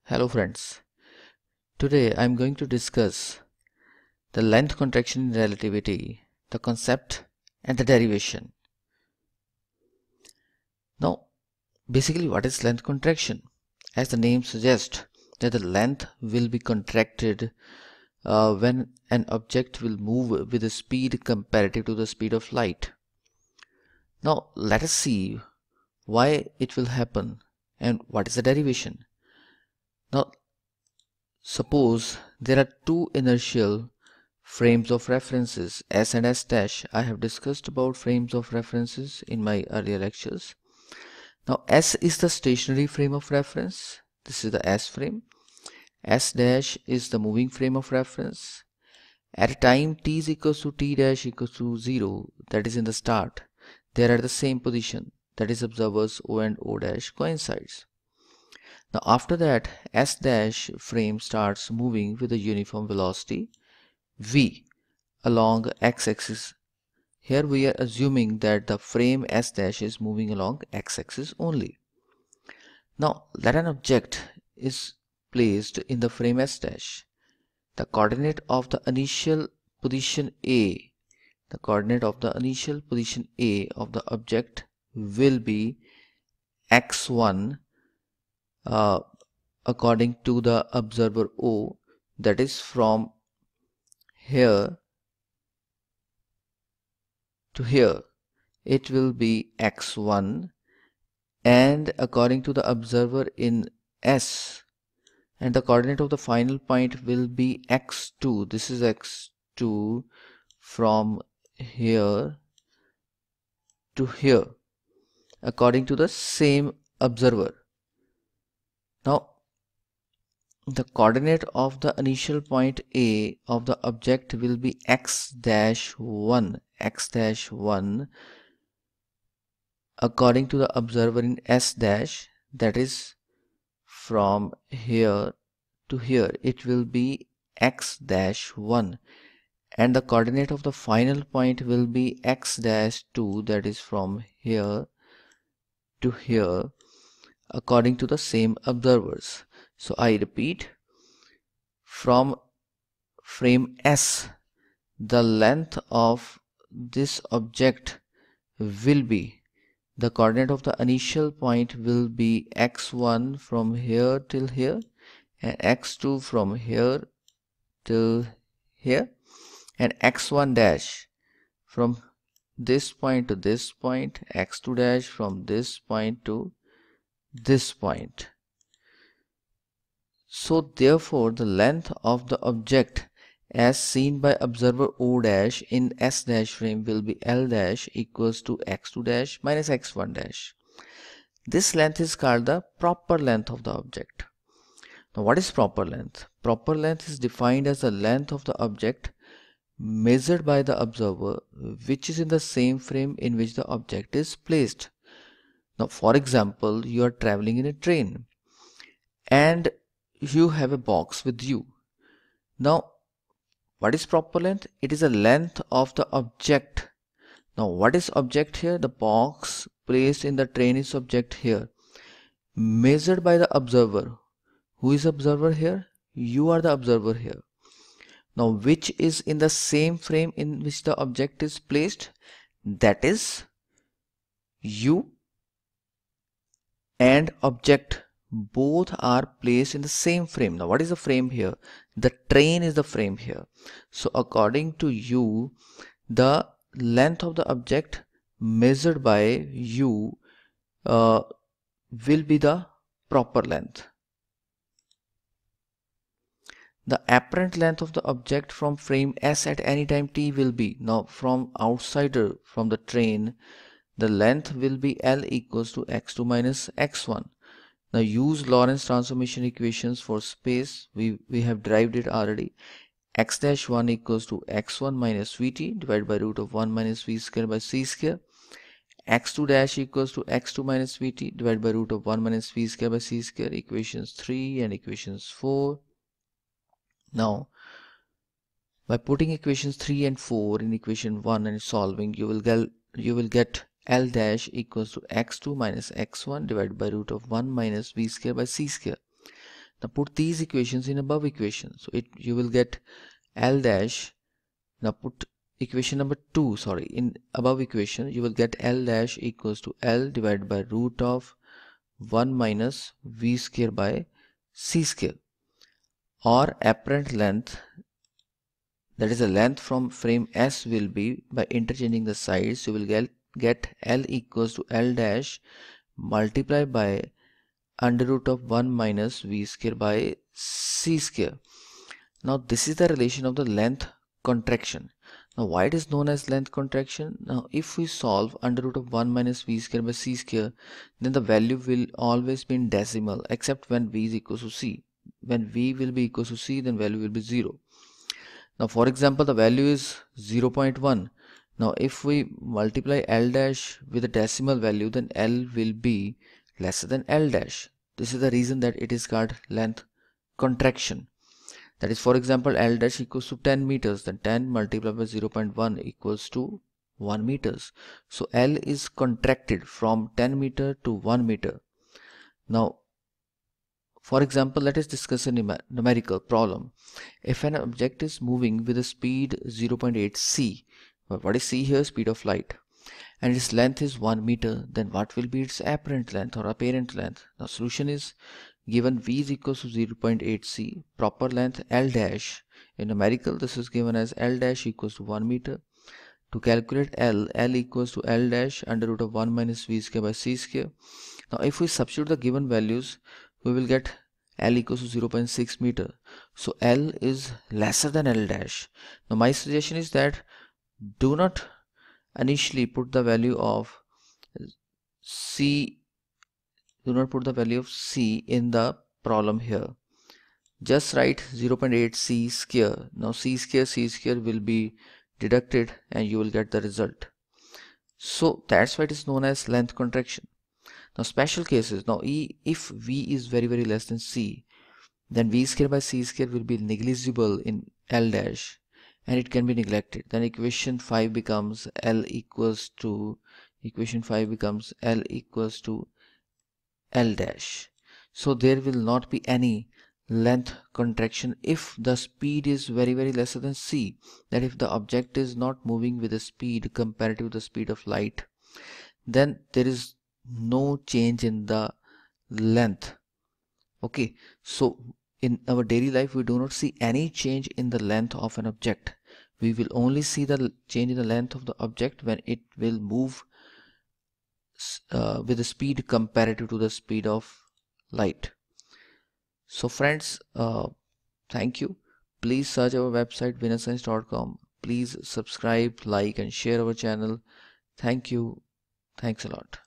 Hello friends, today I am going to discuss the length contraction in relativity, the concept and the derivation. Now basically what is length contraction? As the name suggests that the length will be contracted when an object will move with a speed comparative to the speed of light. Now let us see why it will happen and what is the derivation. Now suppose there are two inertial frames of references S and S dash. I have discussed about frames of references in my earlier lectures. Now S is the stationary frame of reference. This is the S frame. S dash is the moving frame of reference. At a time t is equals to t dash equals to 0, that is in the start, they are at the same position, that is observers O and O dash coincides. Now after that S dash frame starts moving with a uniform velocity v along x-axis. Here we are assuming that the frame S dash is moving along x-axis only. Now let an object is placed in the frame S dash. The coordinate of the initial position A, the coordinate of the initial position A of the object will be x1 according to the observer O, that is from here to here it will be x1, and according to the observer in S, and the coordinate of the final point will be x2. This is x2 from here to here according to the same observer. Now the coordinate of the initial point A of the object will be x-1 according to the observer in S dash, that is from here to here it will be x-1, and the coordinate of the final point will be x-2, that is from here to here according to the same observers. So I repeat, from frame S the length of this object will be, the coordinate of the initial point will be x1 from here till here and x2 from here till here, and x1 dash from this point to this point, x2 dash from this point to this point. So therefore the length of the object as seen by observer O dash in S dash frame will be L dash equals to x2 dash minus x1 dash. This length is called the proper length of the object. Now what is proper length? Proper length is defined as the length of the object measured by the observer which is in the same frame in which the object is placed. Now for example, you are traveling in a train and you have a box with you. Now what is proper length? It is the length of the object. Now what is object here? The box placed in the train is object here, measured by the observer. Who is observer here? You are the observer here. Now which is in the same frame in which the object is placed? That is you and object, both are placed in the same frame. Now what is the frame here? The train is the frame here. So according to you, the length of the object measured by you will be the proper length. The apparent length of the object from frame S at any time t will be, now from outsider, from the train, the length will be L equals to x2 minus x1. Now use Lorentz transformation equations for space. We have derived it already. X-1 equals to x1 minus vt divided by root of 1 minus v square by c square. X2 dash equals to x2 minus vt divided by root of 1 minus v square by c square. Equations 3 and equations 4. Now by putting equations 3 and 4 in equation 1 and solving, you will get L dash equals to x2 minus x1 divided by root of 1 minus v square by c square. Now put these equations in above equation. So you will get L dash. Now put equation number 2, sorry, in above equation you will get L dash equals to L divided by root of 1 minus V square by C square, or apparent length, that is the length from frame S will be, by interchanging the sides, you will get L equals to L dash multiplied by under root of 1 minus V square by C square. Now this is the relation of the length contraction. Now why it is known as length contraction? Now if we solve under root of 1 minus V square by C square, then the value will always be in decimal except when V is equal to C. When V will be equal to C, then value will be 0. Now for example, the value is 0.1. Now if we multiply L dash with a decimal value, then L will be lesser than L dash. This is the reason that it is called length contraction. That is, for example, L dash equals to 10 meters, then 10 multiplied by 0.1 equals to 1 meters. So L is contracted from 10 meter to 1 meter. Now for example, let us discuss a numerical problem. If an object is moving with a speed 0.8 c, what is c here? Speed of light, and its length is 1 meter, then what will be its apparent length or apparent length? Now solution is given v is equals to 0.8 c, proper length L dash. In numerical, this is given as L dash equals to 1 meter. To calculate L equals to L dash under root of 1 minus v square by c square. Now if we substitute the given values, we will get L equals to 0.6 meter. So L is lesser than L dash. Now my suggestion is that do not initially put the value of C, do not put the value of C in the problem here. Just write 0.8 c square. Now c square will be deducted and you will get the result. So that's why it is known as length contraction. Now special cases, now if v is very less than c, then v square by c square will be negligible in L dash and it can be neglected. Then equation 5 becomes L equals to L dash. So there will not be any length contraction if the speed is very lesser than c, that if the object is not moving with a speed comparative to the speed of light, then there is no change in the length. Okay, so in our daily life we do not see any change in the length of an object. We will only see the change in the length of the object when it will move with a speed comparative to the speed of light. So friends, thank you. Please search our website winnerscience.com. Please subscribe, like and share our channel. Thank you. Thanks a lot.